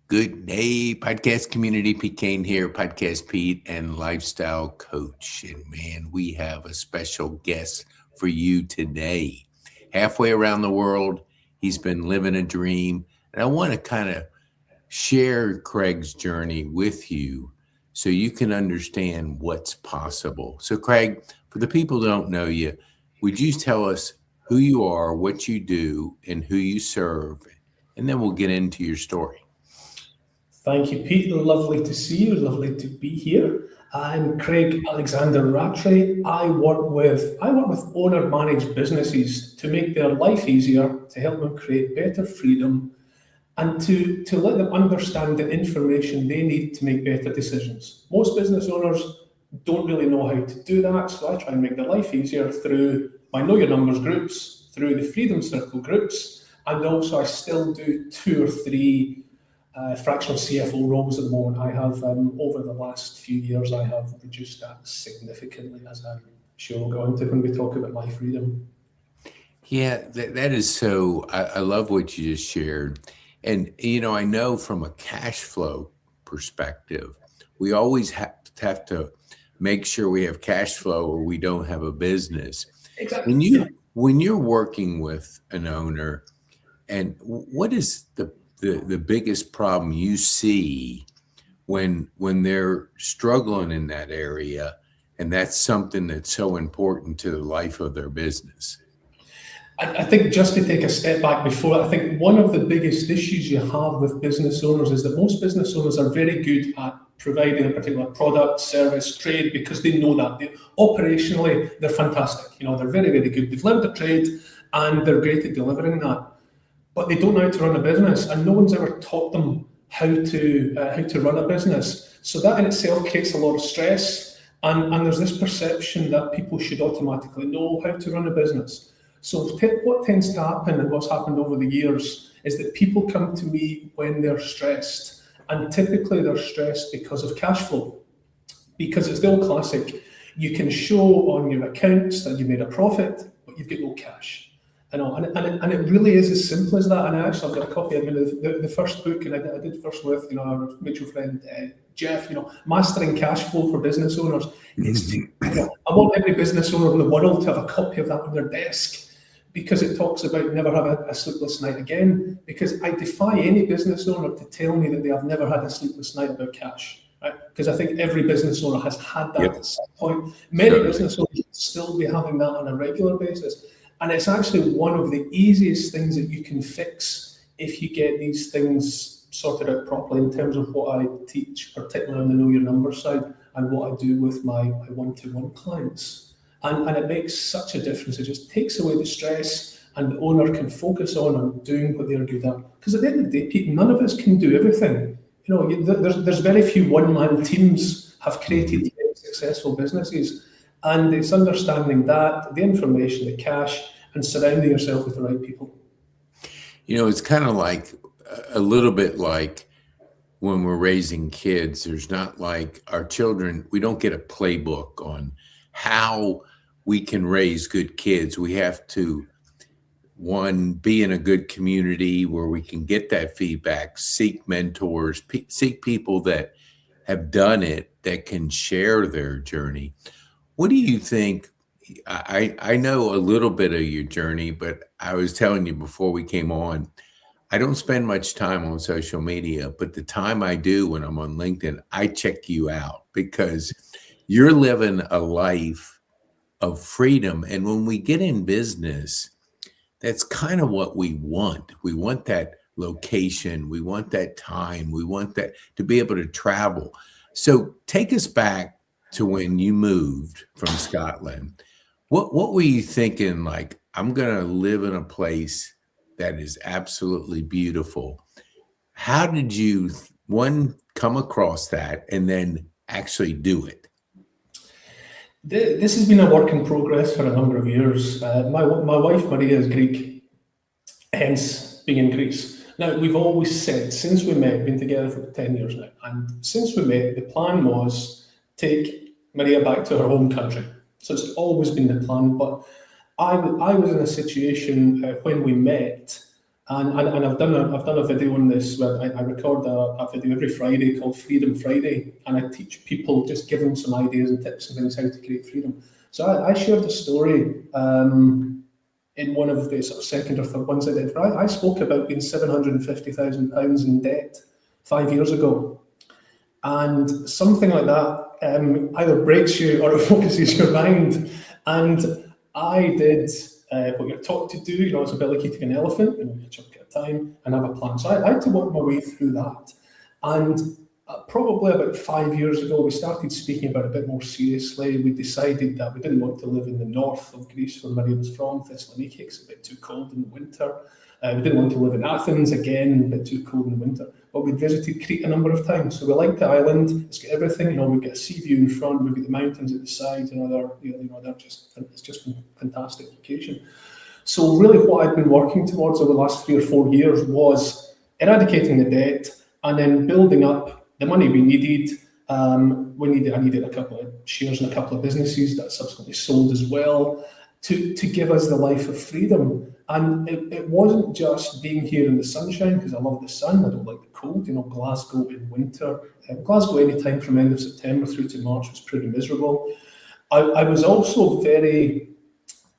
Good day, podcast community. PeteKane here, podcast Pete and lifestyle coach. And man, we have a special guest for you today. Halfway around the world, he's been living a dream. And I want to kind of share Craig's journey with you so you can understand what's possible. So, Craig, for the people who don't know you, would you tell us who you are, what you do, and who you serve? And then we'll get into your story. Thank you, Pete. Lovely to see you. Lovely to be here. I'm Craig Alexander Rattray. I work with owner-managed businesses to make their life easier, to help them create better freedom, and to let them understand the information they need to make better decisions. Most business owners don't really know how to do that, so I try and make their life easier through my Know Your Numbers groups, through the Freedom Circle groups, and also I still do 2 or 3 fractional CFO roles at the moment. I have, over the last few years, I have reduced that significantly, as I'm sure we'll go into when we talk about my freedom. Yeah, that is so, I love what you just shared. And, I know from a cash flow perspective, we always have to make sure we have cash flow or we don't have a business. Exactly. When you're working with an owner, and what is the biggest problem you see when they're struggling in that area, and that's something that's so important to the life of their business? I think just to take a step back before, I think one of the biggest issues you have with business owners is that most business owners are very good at providing a particular product, service, trade, because they know that. Operationally, they're fantastic. They're very, very good. They've learned the trade and they're great at delivering that. But they don't know how to run a business, and no one's ever taught them how to run a business. So that in itself creates a lot of stress, and there's this perception that people should automatically know how to run a business. So what tends to happen, and what's happened over the years, is that people come to me when they're stressed, and typically they're stressed because of cash flow. Because it's the old classic, you can show on your accounts that you made a profit, but you've got no cash. And it really is as simple as that. And I actually have got a copy of the first book, and I did first with our mutual friend Jeff. Mastering Cash Flow for Business Owners. I want every business owner in the world to have a copy of that on their desk, because it talks about never have a sleepless night again. Because I defy any business owner to tell me that they have never had a sleepless night about cash. Right? Because I think every business owner has had that at some point. Many business owners still be having that on a regular basis. And it's actually one of the easiest things that you can fix if you get these things sorted out properly, in terms of what I teach, particularly on the Know Your Numbers side, and what I do with my one-to-one clients. And it makes such a difference. It just takes away the stress, and the owner can focus on doing what they're good at. Because at the end of the day, Pete, none of us can do everything. There's very few one-man teams have created very successful businesses. And it's understanding that, the information, the cash, and surrounding yourself with the right people. It's kind of like a little bit like when we're raising kids. There's not like our children, we don't get a playbook on how we can raise good kids. We have to, one, be in a good community where we can get that feedback, seek mentors, seek people that have done it, that can share their journey. What do you think? I know a little bit of your journey, but I was telling you before we came on, I don't spend much time on social media, but the time I do when I'm on LinkedIn, I check you out, because you're living a life of freedom. And when we get in business, that's kind of what we want. We want that location. We want that time. We want that to be able to travel. So take us back to when you moved from Scotland. What were you thinking? Like, I'm going to live in a place that is absolutely beautiful. How did you, one, come across that and then actually do it? This has been a work in progress for a number of years. My wife, Maria, is Greek, hence being in Greece. Now, we've always said, since we met, been together for 10 years now, and since we met, the plan was take Maria back to her home country. So it's always been the plan, but I was in a situation when we met And I've done a video on this where I record a video every Friday called Freedom Friday, and I teach people, just give them some ideas and tips and things how to create freedom. So I shared a story in one of the sort of second or third ones I did, where I spoke about being £750,000 in debt 5 years ago. And something like that either breaks you or it focuses your mind. And I did what you're taught to do. It's a bit like eating an elephant, a chunk at a time, and have a plan. So I had to work my way through that. And probably about 5 years ago, we started speaking about it a bit more seriously. We decided that we didn't want to live in the north of Greece, where Maria was from, Thessaloniki. It's a bit too cold in the winter. We didn't want to live in Athens, again, a bit too cold in the winter. But we visited Crete a number of times. So we liked the island. It's got everything. We've got a sea view in front. We've got the mountains at the side. It's just a fantastic location. So really, what I'd been working towards over the last 3 or 4 years was eradicating the debt and then building up the money we needed. I needed a couple of shares in a couple of businesses that subsequently sold as well to give us the life of freedom. And it wasn't just being here in the sunshine, because I love the sun. I don't like the cold. Glasgow in winter. Glasgow any time from end of September through to March was pretty miserable. I was also very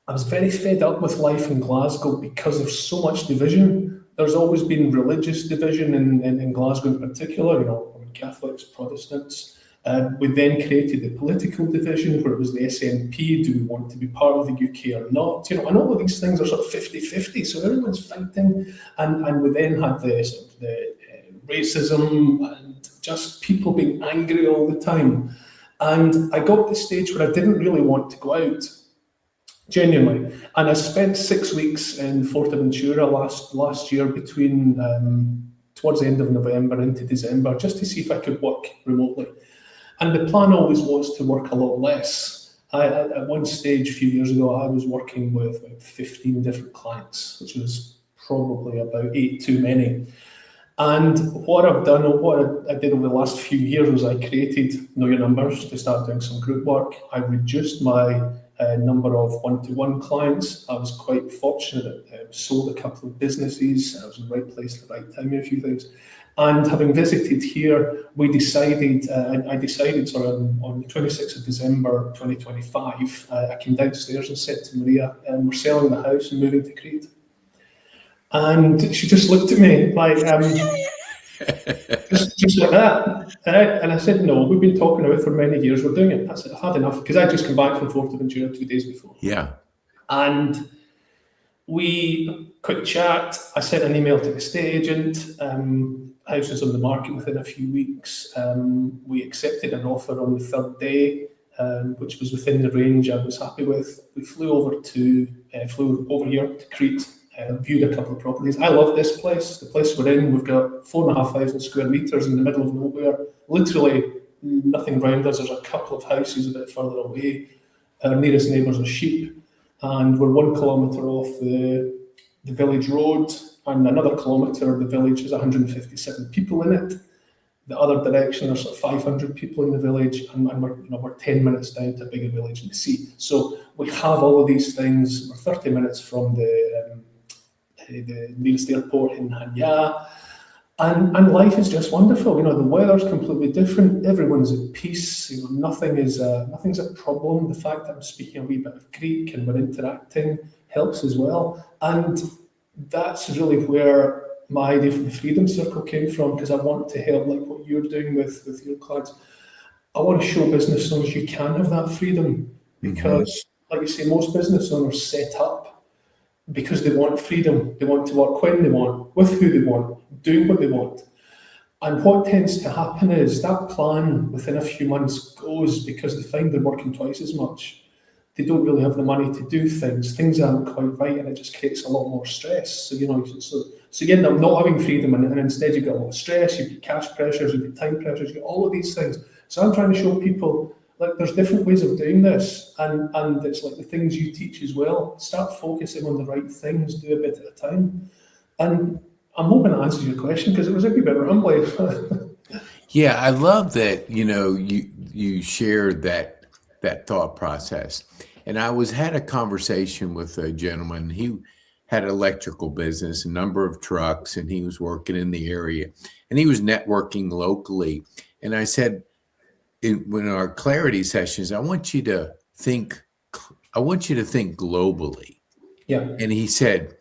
fed up with life in Glasgow because of so much division. There's always been religious division in Glasgow in particular, Catholics, Protestants. We then created the political division where it was the SNP, do we want to be part of the UK or not? And all of these things are sort of 50-50, so everyone's fighting. And we then had the racism and just people being angry all the time. And I got to the stage where I didn't really want to go out, genuinely. And I spent 6 weeks in Forteventura last year between towards the end of November into December, just to see if I could work remotely. And the plan always was to work a lot less. At one stage a few years ago, I was working with about 15 different clients, which was probably about 8 too many. And what I've done, or what I did over the last few years, was I created Know Your Numbers to start doing some group work. I reduced my number of one-to-one clients. I was quite fortunate that I sold a couple of businesses. I was in the right place at the right time in a few things. And having visited here, I decided on the 26th of December 2025, I came downstairs and said to Maria, we're selling the house and moving to Crete. And she just looked at me like, just like that. And I said, no, we've been talking about it for many years, we're doing it. I said, I've had enough, because I'd just come back from Forteventura 2 days before. Yeah. And we quick chat. I sent an email to the estate agent. House was on the market within a few weeks. We accepted an offer on the third day, which was within the range I was happy with. We flew over here to Crete, viewed a couple of properties. I love this place. The place we're in, we've got 4,500 square meters in the middle of nowhere. Literally nothing around us. There's a couple of houses a bit further away. Our nearest neighbours are sheep, and we're 1 kilometre off the village road, and another kilometre, the village has 157 people in it. The other direction, there's 500 people in the village, and we're 10 minutes down to a bigger village in the sea. So we have all of these things. We're 30 minutes from the nearest airport in Hanya, and life is just wonderful. The weather's completely different. Everyone's at peace. Nothing's a problem. The fact that I'm speaking a wee bit of Greek and we're interacting helps as well. And that's really where my idea for the Freedom Circle came from, because I want to help, like what you're doing with your clients. I want to show business owners you can have that freedom, because, like you say, most business owners set up because they want freedom. They want to work when they want, with who they want, doing what they want. And what tends to happen is that plan within a few months goes, because they find they're working twice as much. They don't really have the money to do things. Things aren't quite right, and it just creates a lot more stress. So you end up not having freedom, and instead you get a lot of stress, you get cash pressures, you get time pressures, you get all of these things. So I'm trying to show people, like, there's different ways of doing this, and it's like the things you teach as well. Start focusing on the right things, do a bit at a time. And I'm hoping that answers your question, because it was a wee bit rambling. Yeah, I love that, you shared that thought process. And I had a conversation with a gentleman. He had an electrical business, a number of trucks, and he was working in the area, and he was networking locally. And I said, in our clarity sessions, I want you to think globally. Yeah. And he said,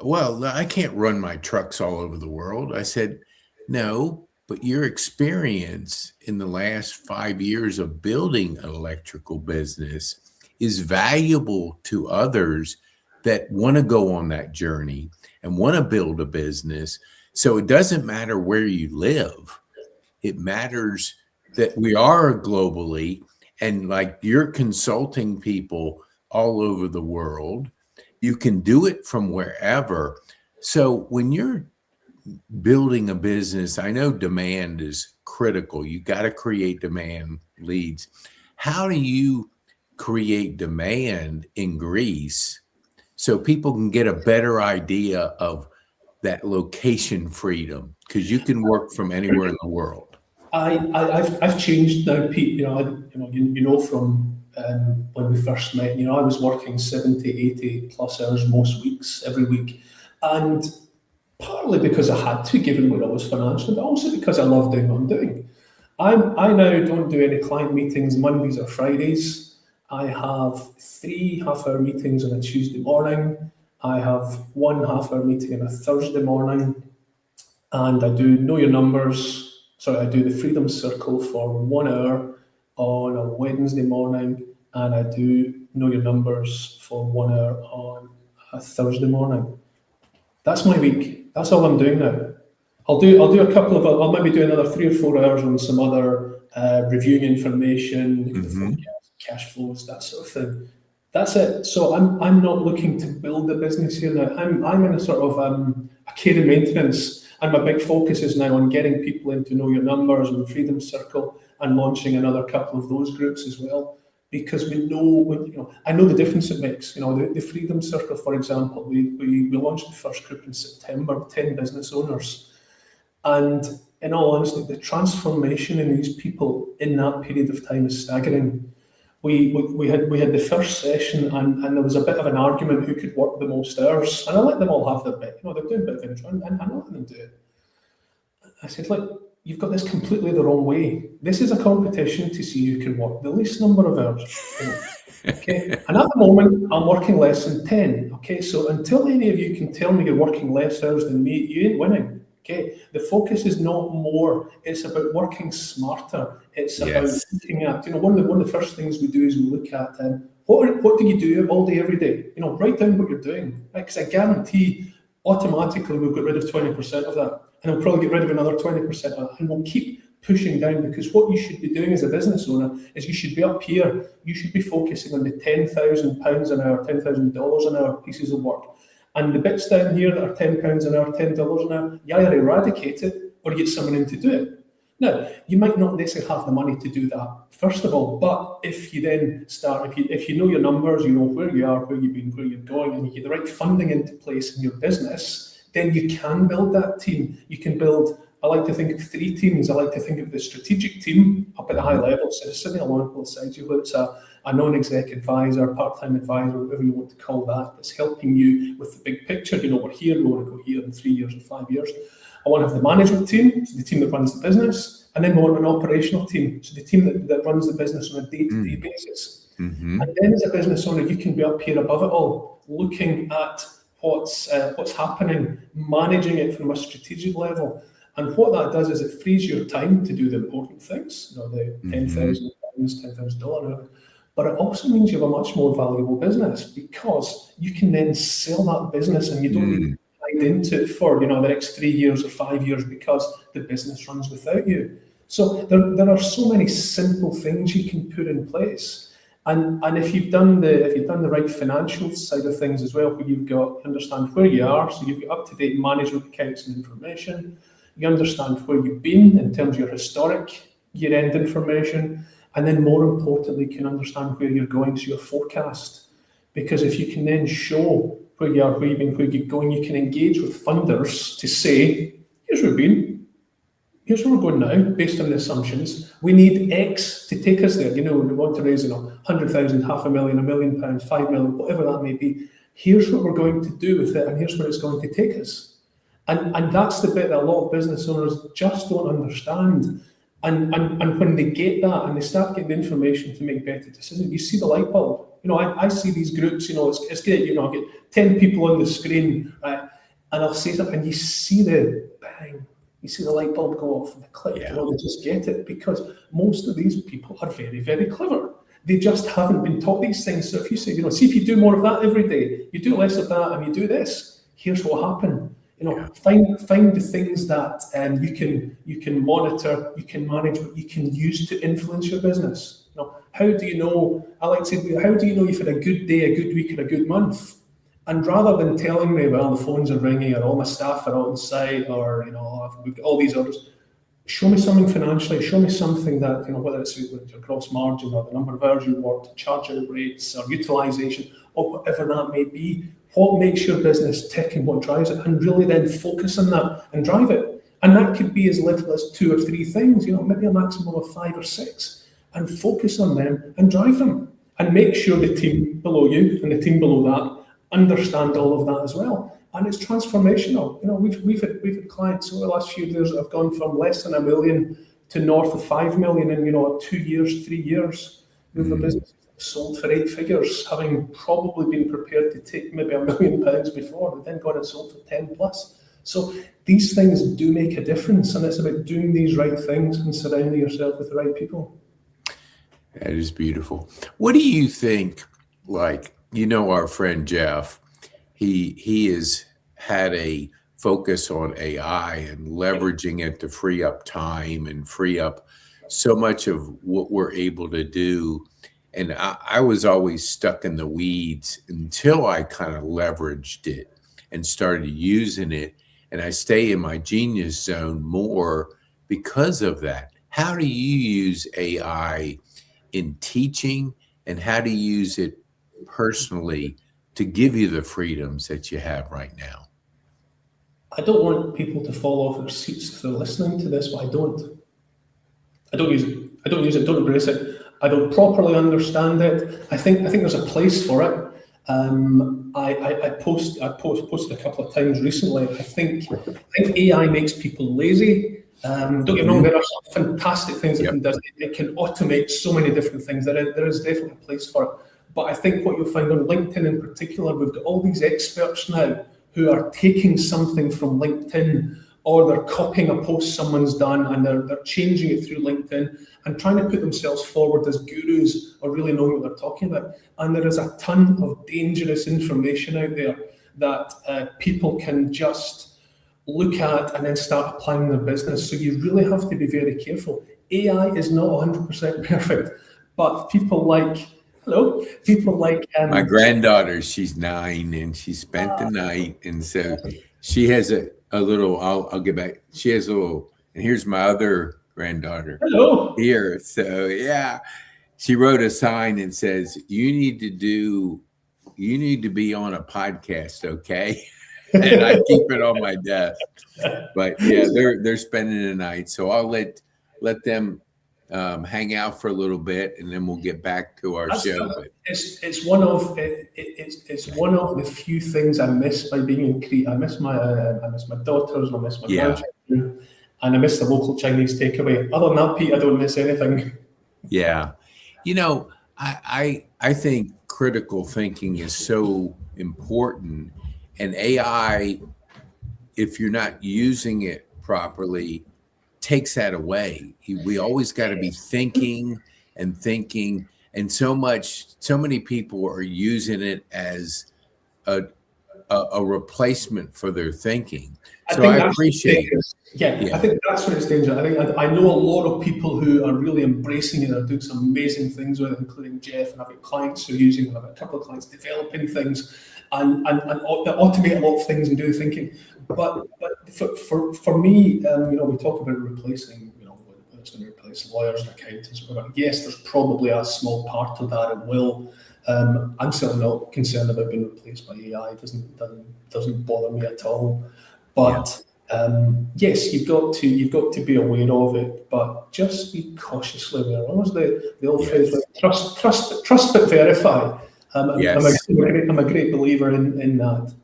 well, I can't run my trucks all over the world. I said, no, but your experience in the last 5 years of building an electrical business is valuable to others that want to go on that journey and want to build a business. So it doesn't matter where you live. It matters that we are globally, and like you're consulting people all over the world. You can do it from wherever. So when you're building a business, I know demand is critical. You got to create demand leads. How do you create demand in Greece so people can get a better idea of that location freedom? Because you can work from anywhere in the world. I've changed now, Pete. You know from when we first met. I was working 70, 80 plus hours most weeks, every week, and partly because I had to, given where I was financially, but also because I love doing what I'm doing. I now don't do any client meetings Mondays or Fridays. I have 3 half-hour meetings on a Tuesday morning. I have 1 half-hour meeting on a Thursday morning, and I do Know Your Numbers. I do the Freedom Circle for 1 hour on a Wednesday morning, and I do Know Your Numbers for 1 hour on a Thursday morning. That's my week. That's all I'm doing now. I'll do I'll maybe do another 3 or 4 hours on some other reviewing information, forecast, cash flows, that sort of thing. That's it. So I'm not looking to build a business here now. I'm in a sort of a care and maintenance. And my big focus is now on getting people into Know Your Numbers and Freedom Circle, and launching another couple of those groups as well, because we know, I know the difference it makes. The Freedom Circle, for example, we launched the first group in September with 10 business owners, and in all honesty, the transformation in these people in that period of time is staggering. We had the first session, and there was a bit of an argument who could work the most hours, and I let them all have their bit. They're doing a bit of intro, and I let them do it. I said, look, you've got this completely the wrong way. This is a competition to see who can work the least number of hours. Okay, and at the moment, I'm working less than 10. Okay, so until any of you can tell me you're working less hours than me, you ain't winning. Okay, the focus is not more, it's about working smarter. It's about looking at, one of the first things we do is we look at what do you do all day, every day? Write down what you're doing. Because I guarantee automatically we'll get rid of 20% of that. And we'll probably get rid of another 20% of that. And we'll keep pushing down, because what you should be doing as a business owner is you should be up here. You should be focusing on the £10,000 an hour, $10,000 an hour pieces of work. And the bits down here that are £10 an hour, $10 an hour, you either eradicate it or you get someone in to do it. Now, you might not necessarily have the money to do that, first of all, but if you then start, if you know your numbers, you know where you are, where you've been, where you're going, and you get the right funding into place in your business, then you can build that team. You can build, I like to think of 3 teams. I like to think of the strategic team up at the high level, so sitting along both sides, whether it's a non-exec advisor, part-time advisor, whatever you want to call that, that's helping you with the big picture. We're here, we want to go here in 3 years and 5 years. I want to have the management team, so the team that runs the business, and then we want an operational team, so the team that runs the business on a day-to-day basis. And then as a business owner, you can be up here above it all, looking at what's happening, managing it from a strategic level. And what that does is it frees your time to do the important things, the £10,000, $10,000 an hour. But it also means you have a much more valuable business, because you can then sell that business and you don't need to be tied into it for the next 3 years or 5 years, because the business runs without you. So there are so many simple things you can put in place. And if you've done the right financial side of things as well, where you've got understand where you are, so you've got up-to-date management accounts and information, you understand where you've been in terms of your historic year-end information, and then more importantly, can understand where you're going, so your forecast. Because if you can then show where you are, where you've been, where you're going, you can engage with funders to say, here's where we've been, here's where we're going now, based on the assumptions. We need X to take us there. We want to raise, 100,000, £500,000, £1 million, 5 million, whatever that may be. Here's what we're going to do with it, and here's where it's going to take us. And that's the bit that a lot of business owners just don't understand. And when they get that and they start getting the information to make better decisions, you see the light bulb. I see these groups, it's great, I get 10 people on the screen, right? And I'll say something and you see the bang, you see the light bulb go off and the click, Yeah. they just get it, because most of these people are very, very clever. They just haven't been taught these things. So if you say, see if you do more of that every day, you do less of that and you do this, here's what happened. Find the things that you can monitor, you can manage, but you can use to influence your business. How do you know? I like to say, how do you know you've had a good day, a good week, or a good month? And rather than telling me, well, the phones are ringing, or all my staff are on site, or we've got all these orders, show me something financially. Show me something that whether it's your gross margin or the number of hours you worked, charge-out rates, or utilization, or whatever that may be. What makes your business tick and what drives it, and really then focus on that and drive it. And that could be as little as 2 or 3 things, maybe a maximum of 5 or 6, and focus on them and drive them. And make sure the team below you and the team below that understand all of that as well. And it's transformational. We've had clients over the last few years that have gone from less than $1 million to north of 5 million in 2 years, 3 years. With the business sold for 8 figures, having probably been prepared to take maybe £1 million before, but then got it sold for 10 plus. So these things do make a difference, and it's about doing these right things and surrounding yourself with the right people. That is beautiful. What do you think, our friend Jeff, he has had a focus on AI and leveraging it to free up time and free up so much of what we're able to do. And I was always stuck in the weeds until I kind of leveraged it and started using it. And I stay in my genius zone more because of that. How do you use AI in teaching, and how do you use it personally to give you the freedoms that you have right now? I don't want people to fall off their seats if they're listening to this, but I don't use it. Don't embrace it. I don't properly understand it. I think there's a place for it. I posted a couple of times recently. I think AI makes people lazy. Don't get me wrong, there are some fantastic things it can do. It can automate so many different things. There is definitely a place for it. But I think what you'll find on LinkedIn in particular, we've got all these experts now who are taking something from LinkedIn, or they're copying a post someone's done and they're changing it through LinkedIn and trying to put themselves forward as gurus or really knowing what they're talking about. And there is a ton of dangerous information out there that people can just look at and then start applying in their business. So you really have to be very careful. AI is not 100% perfect, but people like my granddaughter, she's 9 and she spent the night, and so she has a little, I'll get back. She has a little, and here's my other granddaughter here. So yeah, she wrote a sign and says, you need to be on a podcast, okay? And I keep it on my desk. But yeah, they're spending the night. So I'll let them hang out for a little bit, and then we'll get back to our show. It's one of the few things I miss by being in Crete. I miss my daughters, I miss my grandchildren, and I miss the local Chinese takeaway. Other than that, Pete, I don't miss anything. Yeah, I think critical thinking is so important, and AI, if you're not using it properly, takes that away. We always got to be thinking, and so many people are using it as a replacement for their thinking. So I appreciate it. I think that's when it's dangerous. I know a lot of people who are really embracing it, are doing some amazing things with it, including Jeff, and I've got clients who are using it. I've got a couple of clients developing things and automate a lot of things and do the thinking. But for me, we talk about replacing, whether it's going to replace lawyers and accountants, whatever. Yes, there's probably a small part of that. It will. I'm certainly not concerned about being replaced by AI. It doesn't bother me at all. But yes, you've got to be aware of it, but just be cautiously aware. What was the old phrase? Like, trust but verify. Yes. I'm a great believer in that.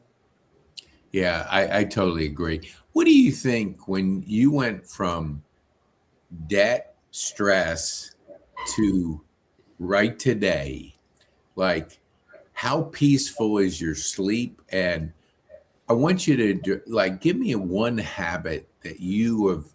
Yeah, I totally agree. What do you think when you went from debt, stress to right today? Like, how peaceful is your sleep? And I want you to like give me one habit that you have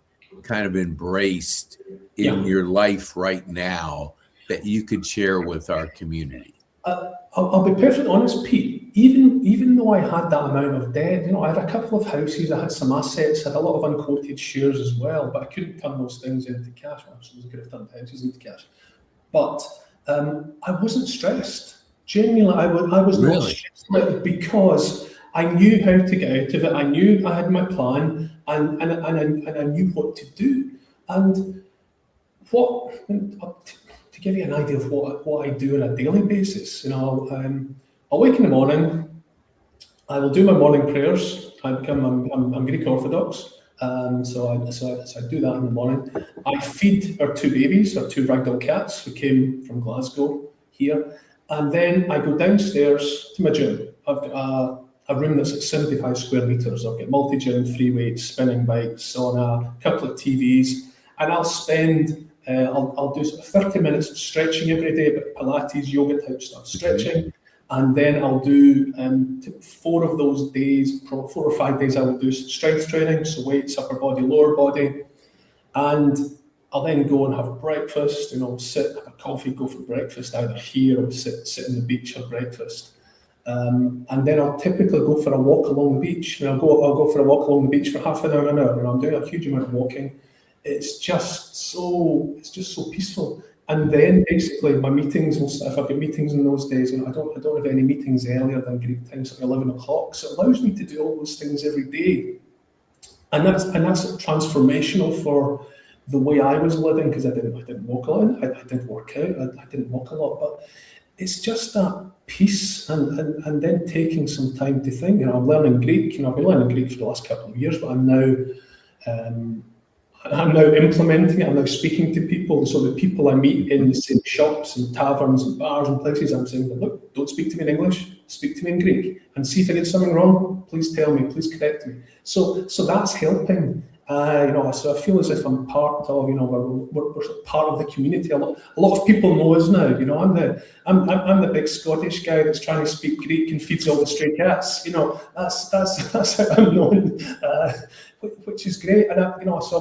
kind of embraced in Yeah. your life right now that you could share with our community. I'll be perfectly honest, Pete. Even though I had that amount of debt, I had a couple of houses, I had some assets, I had a lot of unquoted shares as well, but I couldn't turn those things into cash. I suppose I could have turned houses into cash, but I wasn't stressed. Genuinely, I was not Really? stressed because I knew how to get out of it. I knew I had my plan, and I knew what to do. And what to give you an idea of what I do on a daily basis, I'll wake in the morning. I will do my morning prayers. I'm Greek Orthodox, so I do that in the morning. I feed our two babies, our two ragdoll cats who came from Glasgow here, and then I go downstairs to my gym. I've got a room that's at 75 square meters. I've got multi-gym, free weights, spinning bikes, sauna, a couple of TVs, and I'll spend. I'll do sort of 30 minutes of stretching every day, but Pilates, yoga type stuff, stretching. And then I'll do 4 of those days, 4 or 5 days, I will do strength training, so weights, upper body, lower body. And I'll then go and have breakfast, sit, have a coffee, go for breakfast, either here or sit on the beach for breakfast. And then I'll typically go for a walk along the beach. And I'll go for a walk along the beach for half an hour, an hour, and I'm doing a huge amount of walking. It's just so peaceful. And then basically my meetings, if I've got meetings in those days, I don't have any meetings earlier than Greek time, so 11 o'clock. So it allows me to do all those things every day. And that's transformational for the way I was living, because I didn't walk a lot. I did work out, I didn't walk a lot, but it's just that peace and then taking some time to think. I'm learning Greek, I've been learning Greek for the last couple of years, but I'm now implementing it. I'm now speaking to people. So the people I meet in the same shops and taverns and bars and places, I'm saying, look, don't speak to me in English, speak to me in Greek. And see if I did something wrong, please tell me, please correct me. So that's helping. So I feel as if I'm part of, we're part of the community. A lot of people know us now. I'm the big Scottish guy that's trying to speak Greek and feeds all the stray cats. That's how I'm known, which is great. And so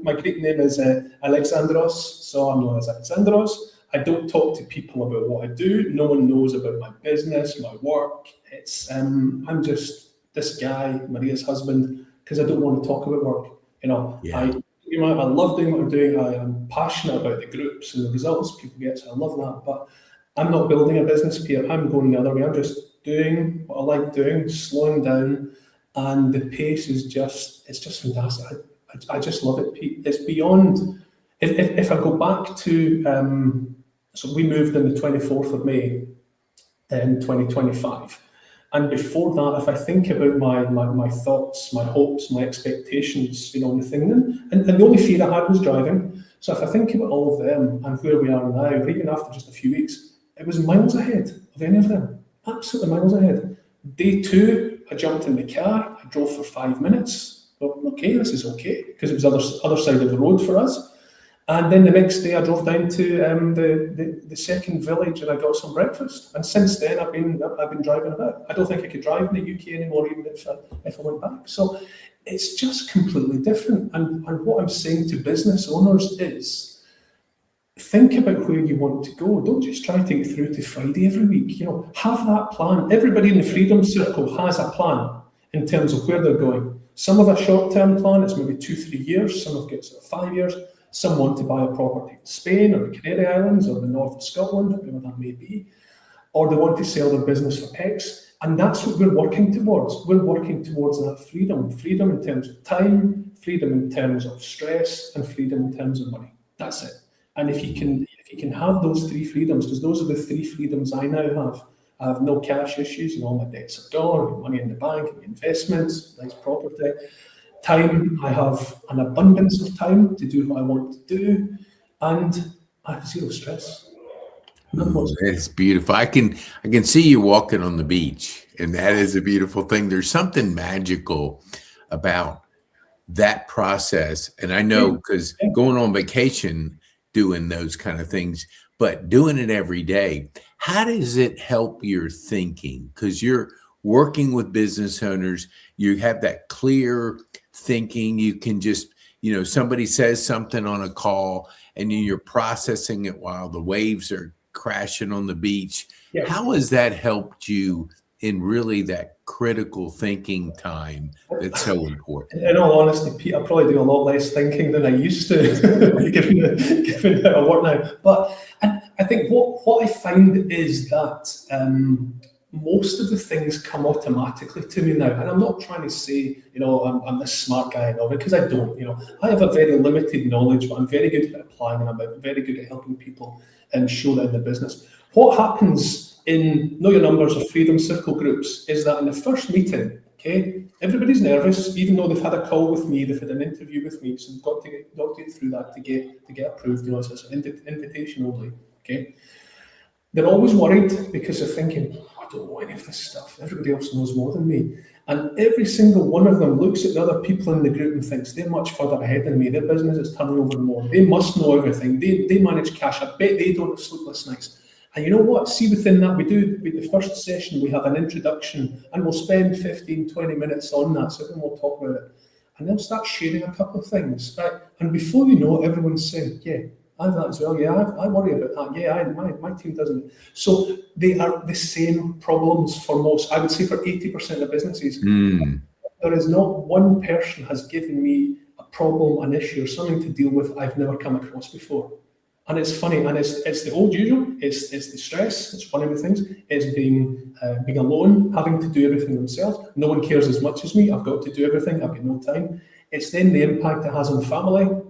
my Greek name is Alexandros, so I'm known as Alexandros. I don't talk to people about what I do. No one knows about my business, my work. It's I'm just this guy, Maria's husband, because I don't want to talk about work. Yeah. I love doing what I'm doing. I am passionate about the groups and the results people get, so I love that. But I'm not building a business, Peter. I'm going the other way. I'm just doing what I like doing, slowing down, and the pace is it's just fantastic. I just love it, Pete. It's beyond. If I go back to, so we moved on the 24th of May in 2025. And before that, if I think about my thoughts, my hopes, my expectations, the thing, and the only fear I had was driving. So if I think about all of them and where we are now, or even after just a few weeks, it was miles ahead of any of them. Absolutely miles ahead. Day 2, I jumped in the car, I drove for 5 minutes. Well, okay, this is okay, because it was other side of the road for us. And then the next day I drove down to the second village and I got some breakfast. And since then I've been driving about. I don't think I could drive in the UK anymore, even if I went back. So it's just completely different. And what I'm saying to business owners is, think about where you want to go. Don't just try to get through to Friday every week. Have that plan. Everybody in the Freedom Circle has a plan in terms of where they're going. Some have a short-term plan. It's maybe 2-3 years. Some have got 5 years. Some want to buy a property in Spain or the Canary Islands or the north of Scotland, whatever that may be, or they want to sell their business for X. And that's what we're working towards. We're working towards that freedom. Freedom in terms of time, freedom in terms of stress, and freedom in terms of money. That's it. And if you can have those 3 freedoms, because those are the 3 freedoms I now have. I have no cash issues, all my debts are gone, I have money in the bank, investments, nice property. Time, I have an abundance of time to do what I want to do, and I have 0 stress. And Ooh, what's it's beautiful. I can see you walking on the beach, and that is a beautiful thing. There's something magical about that process. And I yeah, know because yeah. going on vacation, doing those kind of things, but doing it every day, how does it help your thinking? Because you're working with business owners, you have that clear thinking. You can just, somebody says something on a call and then you're processing it while the waves are crashing on the beach. Yeah. How has that helped you in really that critical thinking time that's so important? In all honesty, Pete, I probably do a lot less thinking than I used to, given how I work now. But I think what I find is that most of the things come automatically to me now. And I'm not trying to say, I'm this smart guy and all, because I don't. I have a very limited knowledge, but I'm very good at applying and I'm very good at helping people and show that in the business. What happens in Know Your Numbers or Freedom Circle groups is that in the first meeting, okay, everybody's nervous, even though they've had a call with me, they've had an interview with me, so they've got to get through that to get approved. So it's an invitation only. Okay, they're always worried because they're thinking, I don't know any of this stuff. Everybody else knows more than me. And every single one of them looks at the other people in the group and thinks they're much further ahead than me. Their business is turning over more. They must know everything. They manage cash. I bet they don't have sleepless nights. And you know what? See, within that, the first session, we have an introduction and we'll spend 15, 20 minutes on that. So everyone will talk about it. And they'll start sharing a couple of things, right? And before you know it, everyone's saying, yeah, I have that as well. Yeah, I worry about that. Yeah, my team doesn't. So they are the same problems for most. I would say for 80% of businesses. Mm. There is not one person has given me a problem, an issue, or something to deal with I've never come across before. And it's funny, and it's the old usual. It's the stress. It's one of the things. It's being alone, having to do everything themselves. No one cares as much as me. I've got to do everything. I've got no time. It's then the impact it has on family.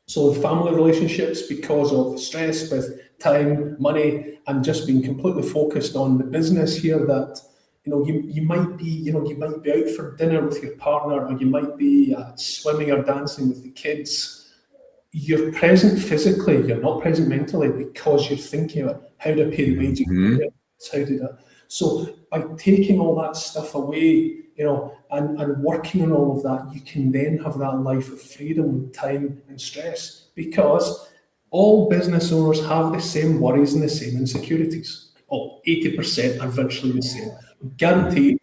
So family relationships, because of the stress with time, money, and just being completely focused on the business here. That you might be out for dinner with your partner, or you might be swimming or dancing with the kids. You're present physically, you're not present mentally because you're thinking about how to pay the wages, Mhm. how to do that. So by taking all that stuff away, and working on all of that, you can then have that life of freedom, time, and stress, because all business owners have the same worries and the same insecurities. 80% are virtually the same, guaranteed.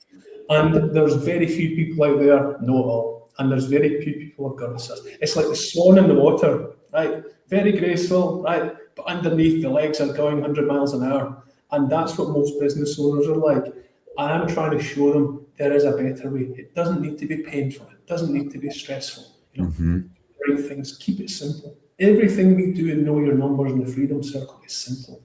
And there's very few people out there know it all. And there's very few people who've got this. It's like the swan in the water, right? Very graceful, right? But underneath, the legs are going 100 miles an hour. And that's what most business owners are like. And I'm trying to show them there is a better way. It doesn't need to be painful. It doesn't need to be stressful. Mhm. Bring things, keep it simple. Everything we do in Know Your Numbers in the Freedom Circle is simple.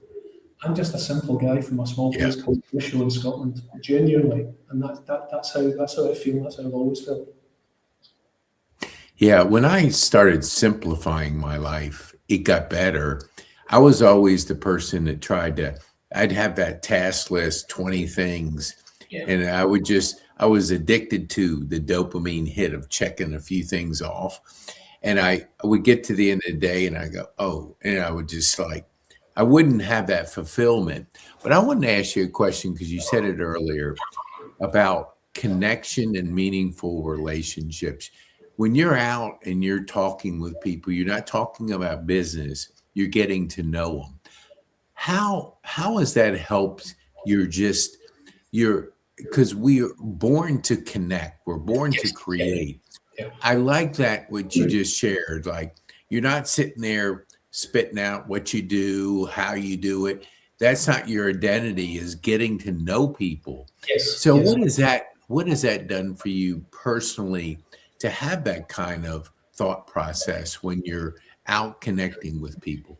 I'm just a simple guy from a small Yeah. place called Wishaw in Scotland, genuinely. And that's how I feel. That's how I've always felt. Yeah, when I started simplifying my life, it got better. I was always the person that I'd have that task list, 20 things, Yeah. and I was addicted to the dopamine hit of checking a few things off. And I would get to the end of the day and I go, oh, and I would just I wouldn't have that fulfillment. But I wanted to ask you a question because you said it earlier about connection and meaningful relationships. When you're out and you're talking with people, you're not talking about business, you're getting to know them. How has that helped your because we are born to connect, we're born to Yes. Yeah. create. Yeah. I like that what you just shared. Like you're not sitting there spitting out what you do, how you do it. That's not your identity, is getting to know people. Yes. So Yes. what has that done for you personally to have that kind of thought process when you're out connecting with people?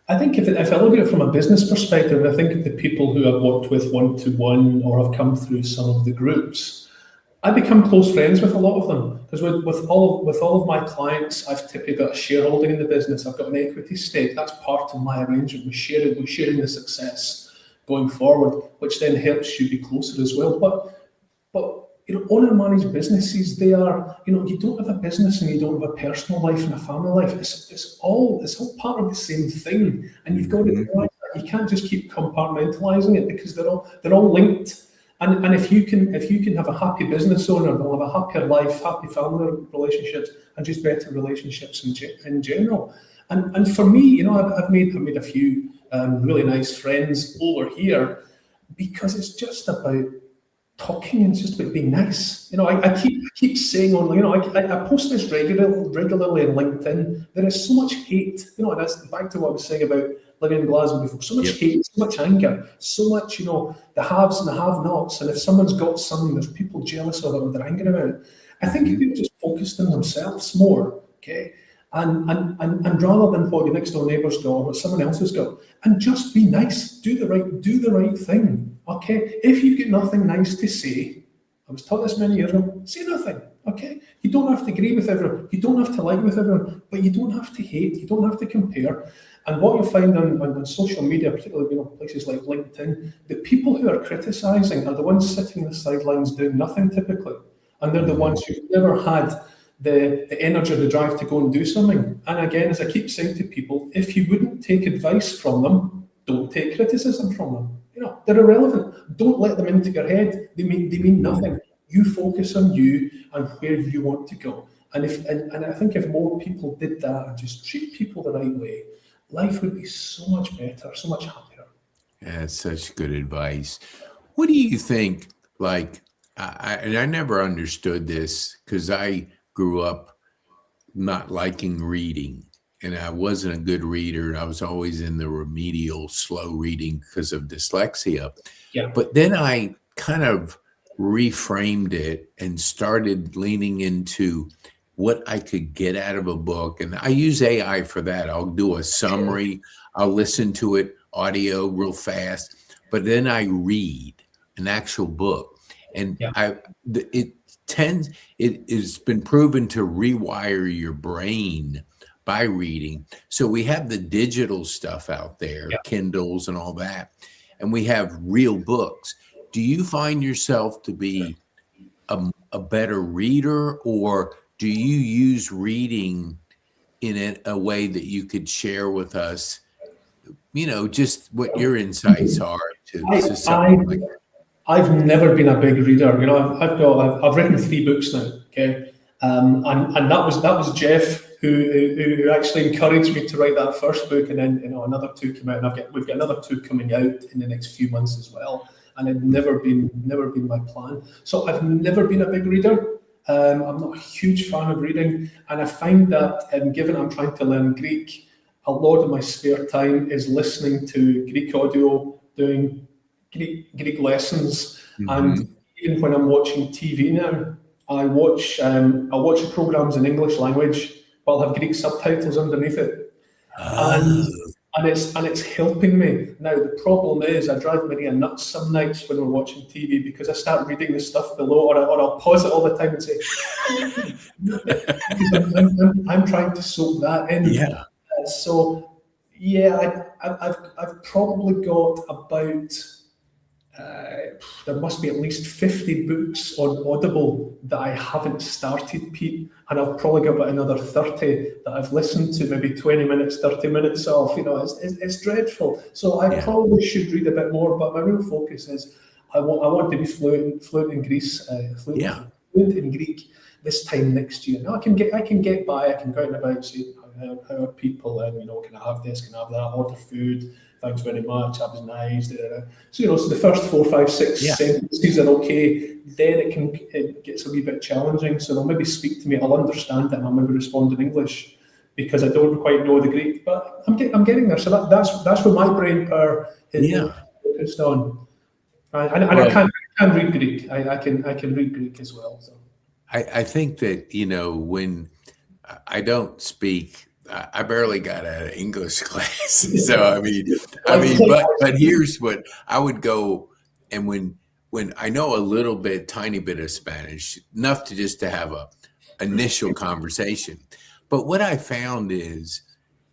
I think if I look at it from a business perspective, I think of the people who I've worked with one to one or have come through some of the groups, I become close friends with a lot of them, because with all of my clients, I've typically got a shareholding in the business. I've got an equity stake. That's part of my arrangement. We're sharing the success going forward, which then helps you be closer as well. But owner managed businesses, they are, you don't have a business and you don't have a personal life and a family life. It's all part of the same thing. And you've got to Mhm. realize You can't just keep compartmentalizing it, because they're all linked. And if you can have a happy business owner, they'll have a happier life, happy family relationships, and just better relationships in general. And for me, I've made a few really nice friends over here, because it's just about talking, and it's just about being nice. I keep saying on, I post this regularly on LinkedIn. There is so much hate, and that's back to what I was saying about living in Glasgow before. So much hate, so much anger, so much, the haves and the have-nots. And if someone's got something, there's people jealous of it, or they're angry about it. I think if people just focused on themselves more, okay, and rather than what your next door neighbour's got or what someone else has got, and just be nice, do the right thing, okay. If you've got nothing nice to say, I was taught this many years ago, say nothing, okay. You don't have to agree with everyone, you don't have to like with everyone, but you don't have to hate, you don't have to compare. And what you'll find on social media, particularly places like LinkedIn, the people who are criticising are the ones sitting on the sidelines doing nothing typically, and they're the ones who've never had the energy or the drive to go and do something. And again, as I keep saying to people, if you wouldn't take advice from them, don't take criticism from them. They're irrelevant. Don't let them into your head. They mean nothing. You focus on you and where you want to go. And I think if more people did that and just treat people the right way, life would be so much better, so much happier. That's such good advice. What do you think? Like, I never understood this, because I grew up not liking reading, and I wasn't a good reader. I was always in the remedial slow reading because of dyslexia. Yeah. But then I kind of reframed it and started leaning into what I could get out of a book. And I use AI for that. I'll do a summary, I'll listen to it audio real fast, but then I read an actual book. And it has been proven to rewire your brain by reading. So we have the digital stuff out there, Kindles and all that, and we have real books. Do you find yourself to be a better reader, or do you use reading in a way that you could share with us, just what your insights are to something like that? I've never been a big reader. I've written 3 books now. Okay, and that was Jeff who actually encouraged me to write that first book, and then another 2 came out, and we've got another 2 coming out in the next few months as well. And it's never been my plan. So I've never been a big reader. I'm not a huge fan of reading, and I find that given I'm trying to learn Greek, a lot of my spare time is listening to Greek audio, doing Greek lessons, and even when I'm watching TV now, I watch programs in English language, but I'll have Greek subtitles underneath it, and it's helping me. Now the problem is, I drive Maria nuts some nights when we're watching TV, because I start reading the stuff below, or I'll pause it all the time and say, because I'm trying to soak that in. Yeah. I've probably got about. There must be at least 50 books on Audible that I haven't started, Pete, and I've probably got about another 30 that I've listened to, maybe 20 minutes, 30 minutes of. It's dreadful. So I probably should read a bit more, but my real focus is I want to be fluent in Greece, fluent in Greek this time next year. Now I can get by. I can go out and about, say how are people, and can I have this, can I have that, order food. Thanks very much. That was nice. So so the first 4, 5, 6 sentences are okay. Then it gets a wee bit challenging. So they'll maybe speak to me. I'll understand it, and I'll maybe respond in English because I don't quite know the Greek. But I'm getting there. So that's where my brain power is focused on. And I can read Greek. I can read Greek as well. So I think that when I don't speak. I barely got out of English class, so but here's what I would go, and when I know a little bit, tiny bit of Spanish, enough to have a initial conversation. But what I found is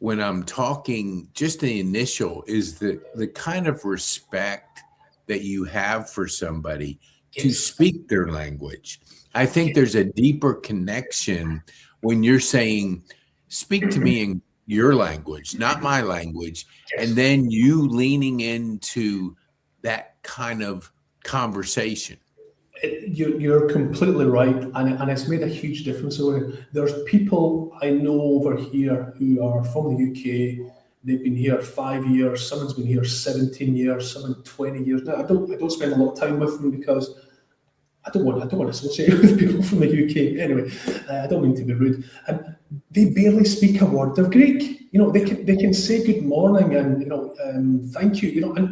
when I'm talking, just the initial is the kind of respect that you have for somebody to speak their language. I think there's a deeper connection when you're saying, speak to me in your language, not my language, Yes. and then you leaning into that kind of conversation. You're completely right, and it's made a huge difference over here. There's people I know over here who are from the UK. They've been here 5 years. Someone's been here 17 years. Someone 20 years. Now, I don't spend a lot of time with them because I don't want to associate with people from the UK. Anyway, I don't mean to be rude. And they barely speak a word of Greek. They can say good morning and thank you.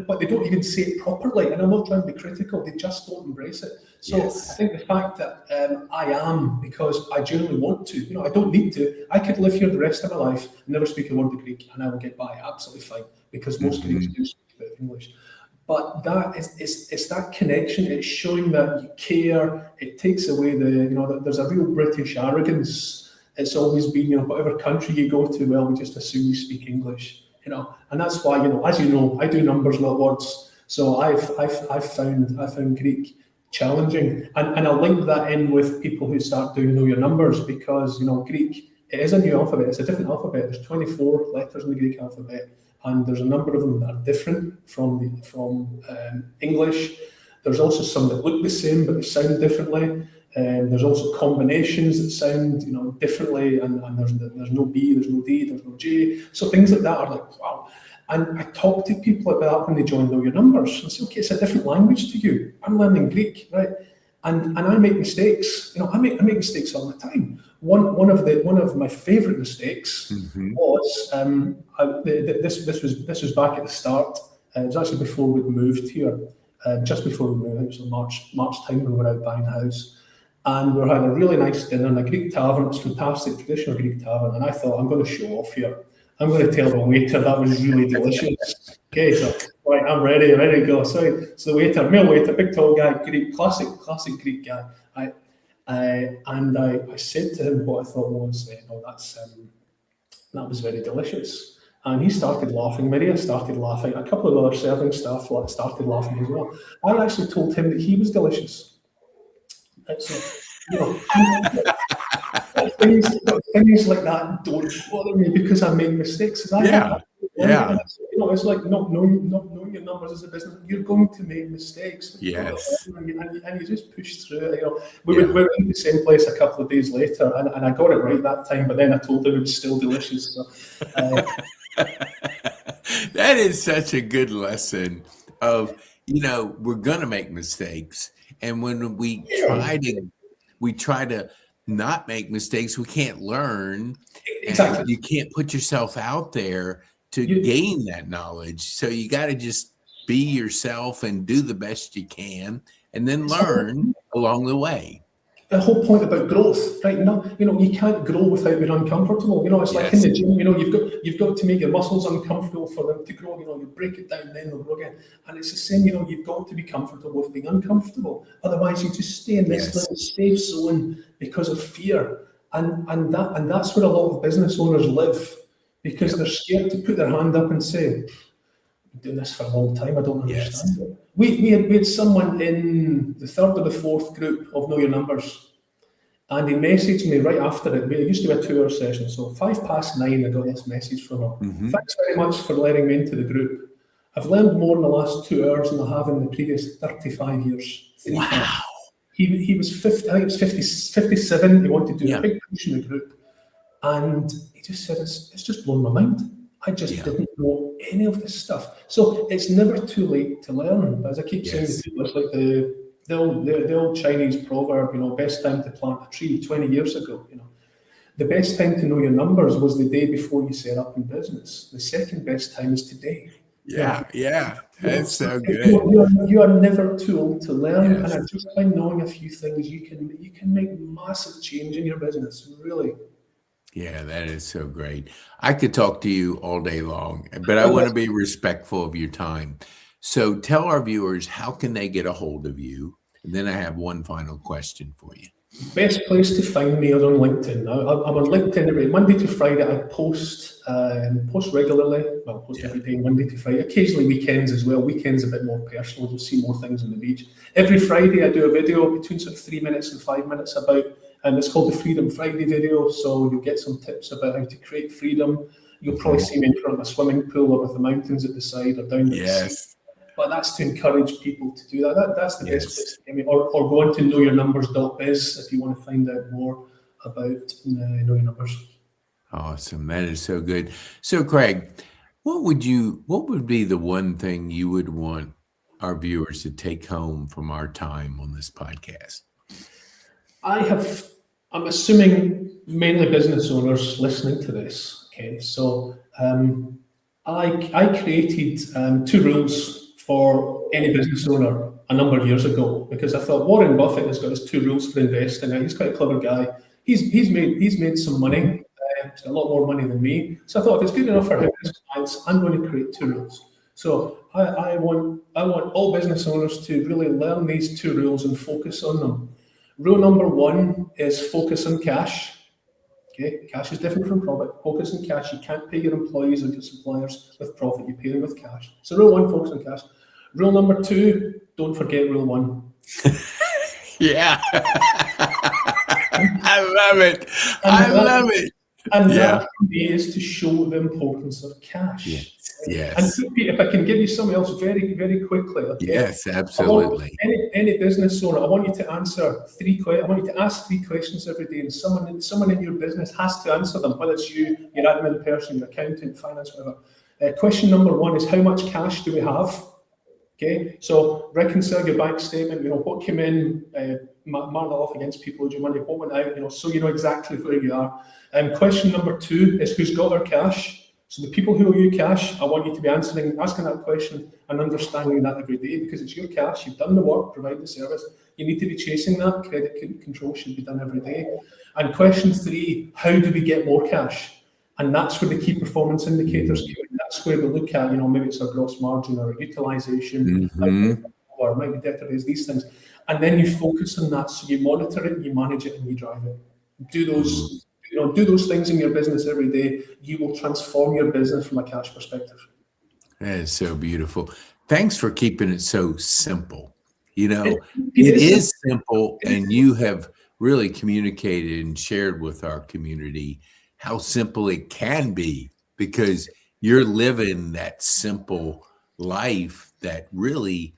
But they don't even say it properly. And I'm not trying to be critical. They just don't embrace it. So Yes. I think the fact that I am, because I genuinely want to. I don't need to. I could live here the rest of my life, never speak a word of Greek, and I will get by absolutely fine because most Greeks do speak a bit of English. But that is it's that connection. It's showing that you care. It takes away that there's a real British arrogance. It's always been, whatever country you go to, well, we just assume you speak English, and that's why, as you know, I do numbers, not words. So I've found Greek challenging, and I'll link that in with people who start doing know your numbers, because Greek, it is a new alphabet. It's a different alphabet. There's 24 letters in the Greek alphabet. And there's a number of them that are different from English. There's also some that look the same but they sound differently. There's also combinations that sound differently, and there's no B, there's no D, there's no J. So things like that are like, wow. And I talk to people about that when they join Know Your Numbers and say, okay, it's a different language to you. I'm learning Greek, right? And I make mistakes. I make mistakes all the time. One of my favourite mistakes was this was back at the start. It was actually before we'd moved here, just before we moved. It was in March time when we were out buying a house, and we were having a really nice dinner in a Greek tavern. It's fantastic, traditional Greek tavern. And I thought, I'm going to show off here. I'm going to tell the waiter that was really delicious. Okay, so right, I'm ready to go. So the waiter, male waiter, big tall guy, Greek, classic Greek guy. And I said to him what I thought was, that was very delicious. And he started laughing. Maria started laughing. A couple of other serving staff started laughing as well. I actually told him that he was delicious. Things like that don't bother me because I make mistakes. It's like not knowing your numbers as a business. You're going to make mistakes. Yes. And you just push through it. We were in the same place a couple of days later, and I got it right that time. But then I told him it was still delicious. So, that is such a good lesson of we're gonna make mistakes, and when we try to not make mistakes, we can't learn. Exactly. And you can't put yourself out there to gain that knowledge. So you got to just be yourself and do the best you can, and then learn along the way. The whole point about growth, right? You can't grow without being uncomfortable. It's like in the gym. You've got to make your muscles uncomfortable for them to grow. You break it down, then they'll grow again. And it's the same. You've got to be comfortable with being uncomfortable. Otherwise, you just stay in this little safe zone because of fear. And that's where a lot of business owners live, because they're scared to put their hand up and say, "I've been doing this for a long time. I don't understand it." We had someone in the third or the fourth group of Know Your Numbers, and he messaged me right after it. It used to be a 2-hour session, so 9:05 I got this message from him. Thanks very much for letting me into the group. I've learned more in the last 2 hours than I have in the previous 35 years. Wow. He was 50, I think it was 57. He wanted to do a big push in the group, and he just said, "It's just blown my mind. I just didn't know any of this stuff." So it's never too late to learn. But as I keep saying to people, it's like the old Chinese proverb, best time to plant a tree 20 years ago. The best time to know your numbers was the day before you set up in business. The second best time is today. Yeah. That's so good. You are never too old to learn, and just by knowing a few things, you can make massive change in your business. Really. Yeah, that is so great. I could talk to you all day long, but I want to be respectful of your time. So tell our viewers, how can they get a hold of you? And then I have one final question for you. Best place to find me is on LinkedIn. Now, I'm on LinkedIn every Monday to Friday. I post regularly. Well, post every day, Monday to Friday. Occasionally weekends as well. Weekends a bit more personal. You'll see more things on the beach. Every Friday I do a video between sort of 3 minutes and 5 minutes about, and it's called the Freedom Friday video. So you'll get some tips about how to create freedom. You'll probably see me in front of a swimming pool or with the mountains at the side or down at the sea. Yes. But that's to encourage people to do that. That's the best Yes. place to get me. Or go on to knowyournumbers.biz if you want to find out more about Know Your Numbers. Awesome. That is so good. So Craig, what would be the one thing you would want our viewers to take home from our time on this podcast? I'm assuming mainly business owners listening to this. Okay, so I created 2 rules for any business owner a number of years ago because I thought Warren Buffett has got his 2 rules for investing. Now, he's quite a clever guy. He's made some money. He's got a lot more money than me. So I thought if it's good enough for his clients, I'm going to create 2 rules. So I want all business owners to really learn these 2 rules and focus on them. Rule number 1 is focus on cash. Okay, cash is different from profit. Focus on cash. You can't pay your employees or your suppliers with profit. You pay them with cash. So rule 1, focus on cash. Rule number 2, don't forget rule 1. Yeah. I love it. I love it. And that for me is to show the importance of cash. Yes. And Pete, if I can give you something else very, very quickly. Okay? Yes, absolutely. Any business owner, I want you to answer 3 questions. I want you to ask 3 questions every day, and someone in your business has to answer them, whether it's you, your admin person, your accountant, finance, whatever. Question number 1 is how much cash do we have? Okay, so reconcile your bank statement. What came in, mark it off against people, your money, what went out. So you know exactly where you are. Question number 2 is who's got our cash. So the people who owe you cash, I want you to be asking that question and understanding that every day because it's your cash. You've done the work, provide the service. You need to be chasing that. Credit control should be done every day. And question 3, how do we get more cash? And that's where the key performance indicators come in. That's where we look at, maybe it's a gross margin or a utilization, or it might be debtor days, these things. And then you focus on that. So you monitor it, you manage it, and you drive it. Do those things in your business every day. You will transform your business from a cash perspective. That is so beautiful. Thanks for keeping it so simple. It is simple, and you have really communicated and shared with our community how simple it can be because you're living that simple life that really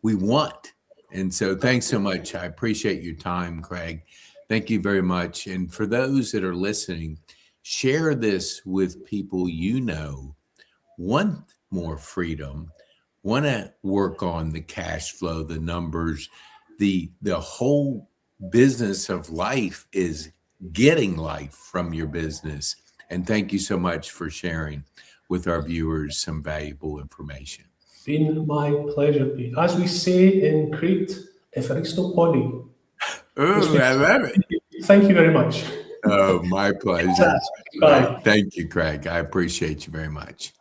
we want. And so thanks so much. I appreciate your time, Craig. Thank you very much. And for those that are listening, share this with people want more freedom, want to work on the cash flow, the numbers. The whole business of life is getting life from your business. And thank you so much for sharing with our viewers some valuable information. Been my pleasure, Pete. As we say in Crete, Efaristo Poli. Oh, I love it. Thank you very much. Oh, my pleasure. Bye. Thank you, Craig. I appreciate you very much.